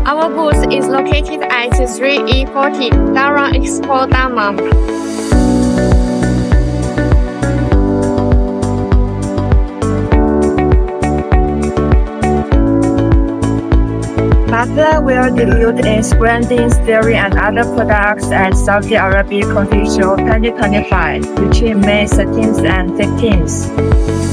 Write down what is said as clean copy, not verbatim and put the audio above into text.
Our booth is located at 3E40 Darwin Expo Dammam. Farfly will debut its branding theory and other products at Saudi Arabia Coffee Show 2025 between May 13th and 15th.